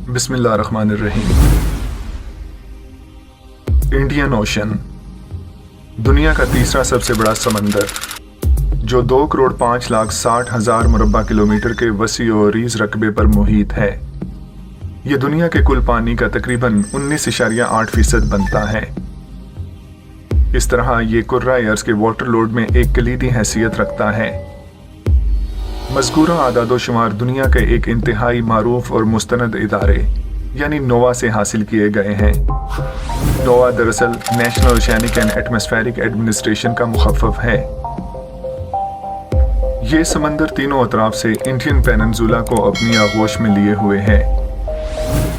बिस्मिल्लाहिर्रहमानिर्रहीम। Indian ocean दुनिया का तीसरा सबसे बड़ा समंदर, जो 2,05,60,000 मुरब्बा किलोमीटर के वसी और रीज़ रकबे पर मुहित है। ये दुनिया के कुल पानी का तकरीबन 19.8% बनता है। इस तरह ये कुर्रा अर्ज़ के वाटर लोड में एक कलीदी हैसियत रखता है। मज़कूरा आदादोशुमार दुनिया के एक इंतहाई मारूफ और मुस्तनद इदारे यानी नोवा से हासिल किए गए हैं। नोवा दरअसल national oceanic and atmospheric administration का मुखफ़्फ़ है। ये समंदर तीनों अतराफ से इंडियन पेनिनसुला को अपनी आगोश में लिए हुए है।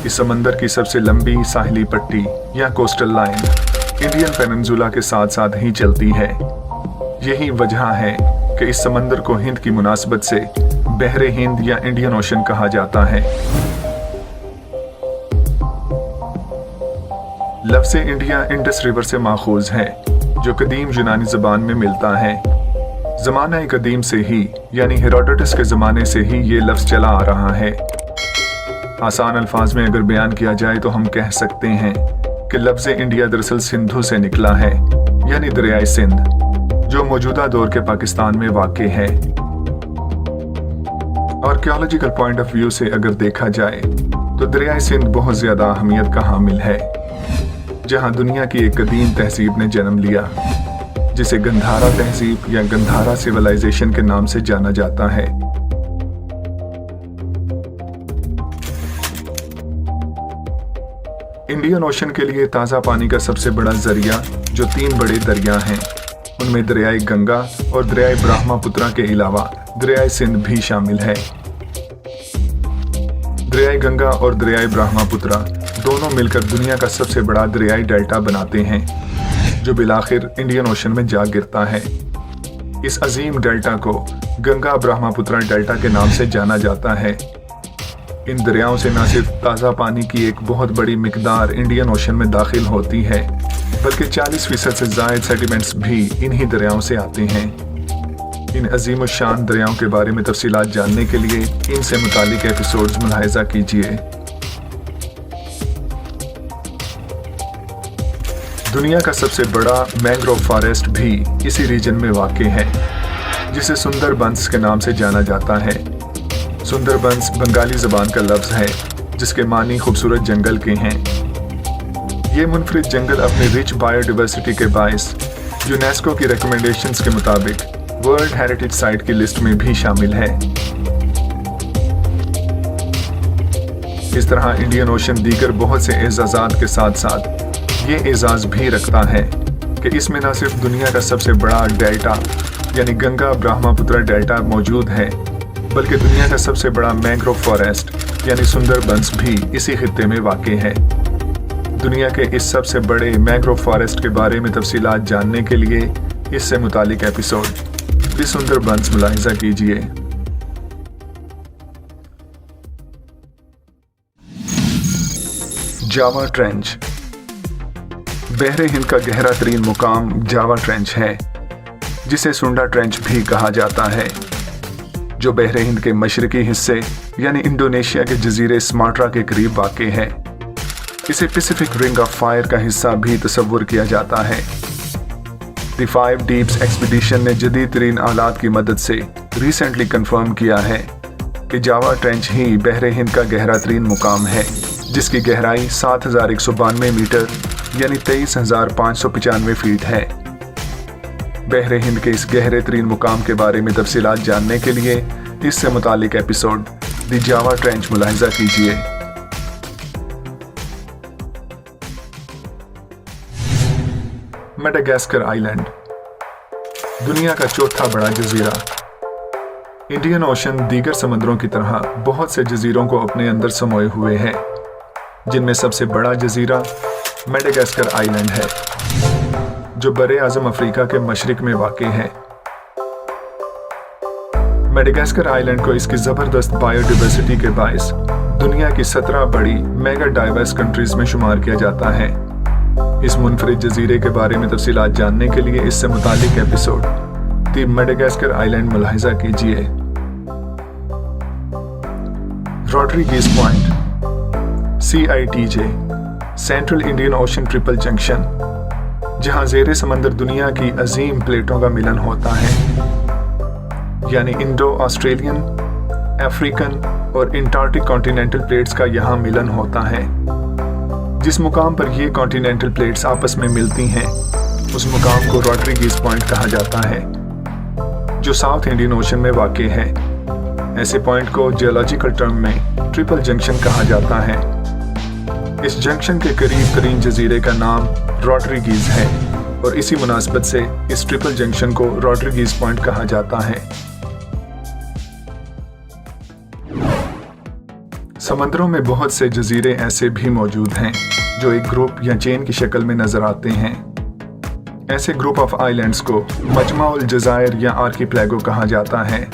इस समंदर की सबसे लंबी साहिली पट्टी या कोस्टल लाइन इंडियन पेनिनसुला के साथ साथ ही चलती है। यही वजह है कि इस समंदर को हिंद की मुनासबत से बहरे हिंद या इंडियन ओशन कहा जाता है। लफ्ज़ इंडिया इंडस रिवर से माखूज है, जो कदीम यूनानी ज़बान में मिलता है। ज़माना कदीम से ही यानी हेरोडोटस के ज़माने से ही ये लफ्ज़ चला आ रहा है। आसान अल्फाज में अगर बयान किया जाए तो हम कह सकते हैं कि लफ्ज़ इंडिया दरअसल सिंधु से निकला है, यानी दरियाए सिंध, जो मौजूदा दौर के पाकिस्तान में वाक़ है। आर्कियोलॉजिकल पॉइंट ऑफ व्यू से अगर देखा जाए तो दरियाए सिंध बहुत ज़्यादा अहमियत का हामिल है, जहाँ दुनिया की एक कदीम तहजीब ने जन्म लिया, जिसे गंधारा तहजीब या गंधारा सिविलाइजेशन के नाम से जाना जाता है। इंडियन ओशन के लिए ताज़ा पानी का सबसे बड़ा जरिया जो 3 बड़े दरिया हैं, उनमें दरियाए गंगा और दरियाए ब्रह्मपुत्रा के अलावा दरियाए सिंध भी शामिल है। दरियाए गंगा और दरियाए ब्रह्मपुत्रा दोनों मिलकर दुनिया का सबसे बड़ा दरियाई डेल्टा बनाते हैं, जो बिलाखिर इंडियन ओशन में जा गिरता है। इस अजीम डेल्टा को गंगा ब्रह्मपुत्रा डेल्टा के नाम से जाना जाता है। इन दरियाओं से न सिर्फ ताज़ा पानी की एक बहुत बड़ी मिकदार इंडियन ओशन में दाखिल होती है, बल्कि 40% से ज़ायद सेडिमेंट्स भी इन्हीं दरियाओं से आते हैं। इन अजीम शान दरियाओं के बारे में तफसीलात जानने के लिए इनसे मुतालिक एपिसोड्स मुलाहिज़ा कीजिए। दुनिया का सबसे बड़ा मैंग्रोव फॉरेस्ट भी इसी रीजन में वाक़ है, जिसे सुंदरबंस के नाम से जाना जाता है। सुंदरबंस बंगाली ज़बान का लफ्ज़ है, जिसके मानी खूबसूरत जंगल के हैं। ये मुनफरिद जंगल अपनी रिच बायोडाइवर्सिटी के बायस यूनेस्को की रिकमेंडेशंस के मुताबिक वर्ल्ड हेरिटेज साइट की लिस्ट में भी शामिल है। इस तरह इंडियन ओशन दीगर बहुत से एजाज़ात के साथ साथ ये एजाज़ भी रखता है कि इसमें न सिर्फ दुनिया का सबसे बड़ा डेल्टा यानी गंगा ब्रह्मपुत्रा डेल्टा मौजूद है, बल्कि दुनिया का सबसे बड़ा मैंग्रोव फॉरेस्ट यानी सुंदरबंस भी इसी खित्ते में वाक़ है। दुनिया के इस सबसे बड़े मैंग्रोव फॉरेस्ट के बारे में तफसीलात जानने के लिए इससे मुतालिक एपिसोड द सुंदरबंस मुलाहिज़ा कीजिए। जावा ट्रेंच बहरे हिंद का गहरा तरीन मुकाम जावा ट्रेंच है, जिसे सुंडा ट्रेंच भी कहा जाता है, जो बहरे हिंद के मशरकी हिस्से यानी इंडोनेशिया के जजीरे सुमात्रा के करीब वाक़ है। इसे पैसिफिक रिंग ऑफ फायर का हिस्सा भी तस्वुर किया जाता है। द 5 डीप्स एक्सपीडिशन ने जदीद तरीन आलात की मदद से रिसेंटली कंफर्म किया है कि जावा ट्रेंच ही बहरे हिंद का गहरा तरीन मुकाम है, जिसकी गहराई 7,192 मीटर यानी 23,595 फीट है। बहरे हिंद के इस गहरे तरीन मुकाम के बारे में तफसीलात जानने के लिए इससे मुतालिक एपिसोड द जावा ट्रेंच मुलाहिज़ा कीजिए। मेडागास्कर आइलैंड दुनिया का चौथा बड़ा जजीरा। इंडियन ओशन दीगर समंदरों की तरह बहुत से जजीरों को अपने अंदर समोए हुए है, जिनमें सबसे बड़ा जजीरा मेडागास्कर आइलैंड है, जो बरे आज़म अफ्रीका के मशरिक में वाक़ है। मेडागास्कर आइलैंड को इसकी ज़बरदस्त बायोडाइवर्सिटी के बायस दुनिया की 17 बड़ी मेगा डाइवर्स कंट्रीज में शुमार किया जाता है। इस मुनफरिद जजीरे के बारे में तफसीलात जानने के लिए इससे मुतालिक एपिसोड द मेडागास्कर आइलैंड मुलाहिज़ा कीजिए। Rodriguez point CITJ central Indian ocean triple junction, जहां ज़ेरे समंदर दुनिया की अजीम प्लेटों का मिलन होता है, यानी इंडो ऑस्ट्रेलियन, अफ्रीकन और इंटार्कटिक कॉन्टिनेंटल प्लेट्स का यहाँ मिलन होता है। जिस मुकाम पर ये कॉन्टिनेंटल प्लेट्स आपस में मिलती हैं, उस मुकाम को रॉड्रिगीज पॉइंट कहा जाता है, जो साउथ इंडियन ओशन में वाक़ है। ऐसे पॉइंट को जियोलॉजिकल टर्म में ट्रिपल जंक्शन कहा जाता है। इस जंक्शन के करीब तरीन जजीरे का नाम रॉड्रिगीज है और इसी मुनासबत से इस ट्रिपल जंक्शन को रॉड्रिगीज पॉइंट कहा जाता है। समंदरों में बहुत से जजीरे ऐसे भी मौजूद हैं जो एक ग्रुप या चेन की शक्ल में नजर आते हैं। ऐसे ग्रुप ऑफ आइलैंड्स को मजमाउल जज़ायर या आर्किपेलागो कहा जाता है,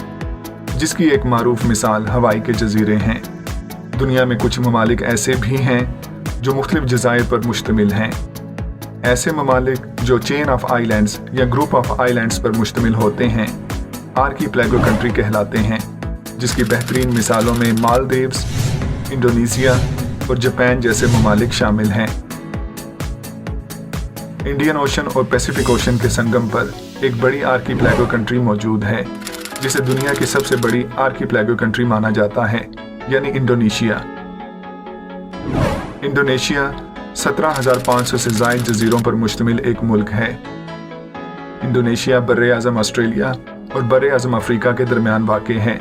जिसकी एक मारूफ मिसाल हवाई के जजीरे हैं। दुनिया में कुछ ममालिक ऐसे भी हैं जो मुख्तलिफ जज़ायर पर मुश्तमिल हैं। ऐसे ममालिक जो चेन ऑफ आइलैंड्स या ग्रुप ऑफ आइलैंड्स पर मुश्तमिल होते हैं आर्किपेलागो कंट्री कहलाते हैं, जिसकी बेहतरीन मिसालों में मालदीव्स, इंडोनेशिया और जापान जैसे ममालिक शामिल हैं। इंडियन ओशन और पैसिफिक ओशन के संगम पर एक बड़ी आर्किपेलागो कंट्री मौजूद है, जिसे दुनिया की सबसे बड़ी आर्किपेलागो कंट्री माना जाता है, यानी इंडोनेशिया। इंडोनेशिया 17,500 से ज़ायद जजीरों पर मुश्तमिल एक मुल्क है। इंडोनेशिया बर्र-ए-आज़म ऑस्ट्रेलिया और बर्र-ए-आज़म अफ्रीका के दरमियान वाक़ है,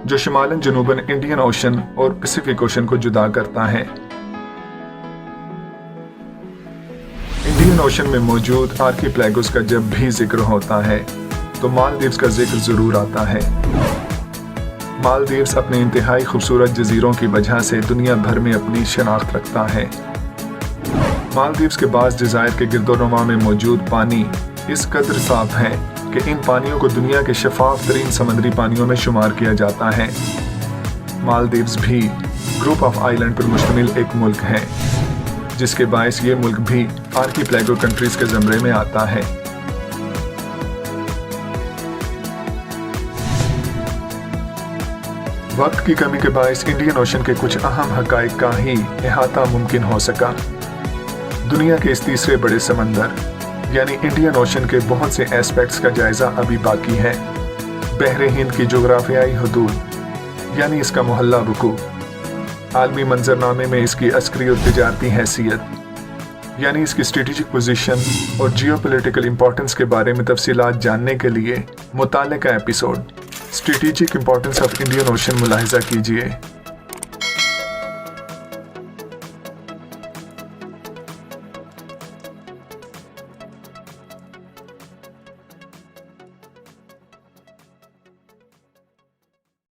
जो शिमालन जनूबन इंडियन ओशन और पैसिफिक ओशन को जुदा करता है। इंडियन ओशन में मौजूद आर्किपेलागोस का जब भी जिक्र होता है तो मालदीव्स का जिक्र जरूर आता है। मालदीव्स अपने इंतहाई खूबसूरत जजीरों की वजह से दुनिया भर में अपनी शनाख्त रखता है। मालदीव्स के बाज़ जज़ायर के गिरदोनुमा में मौजूद पानी इस कदर साफ है कि इन पानियों को दुनिया के शफाफ तरीन समुद्री पानियों में शुमार किया जाता है। मालदीव्स भी ग्रुप ऑफ आइलैंड पर मुश्तमिल एक मुल्क है, जिसके बायस ये मुल्क भी आर्किपेलागो कंट्रीज के ज़मरे में आता है। वक्त की कमी के बायस इंडियन ओशन के कुछ अहम हक़ाइक़ का ही इहाता मुमकिन हो सका। दुनिया के इस तीसरे बड़े समंदर यानी इंडियन ओशन के बहुत से एस्पेक्ट्स का जायज़ा अभी बाकी है। बहरे हिंद की जोग्राफियाई हदूद यानी इसका मोहल्ला वकू, आलमी मंजरनामे में इसकी अस्करी और तिजारती हैसियत यानी इसकी स्ट्रेटेजिक पोजीशन और जियोपॉलिटिकल इंपॉर्टेंस के बारे में तफसीलात जानने के लिए मुताल्लिका episode strategic importance of Indian Ocean मुलाहिजा कीजिए।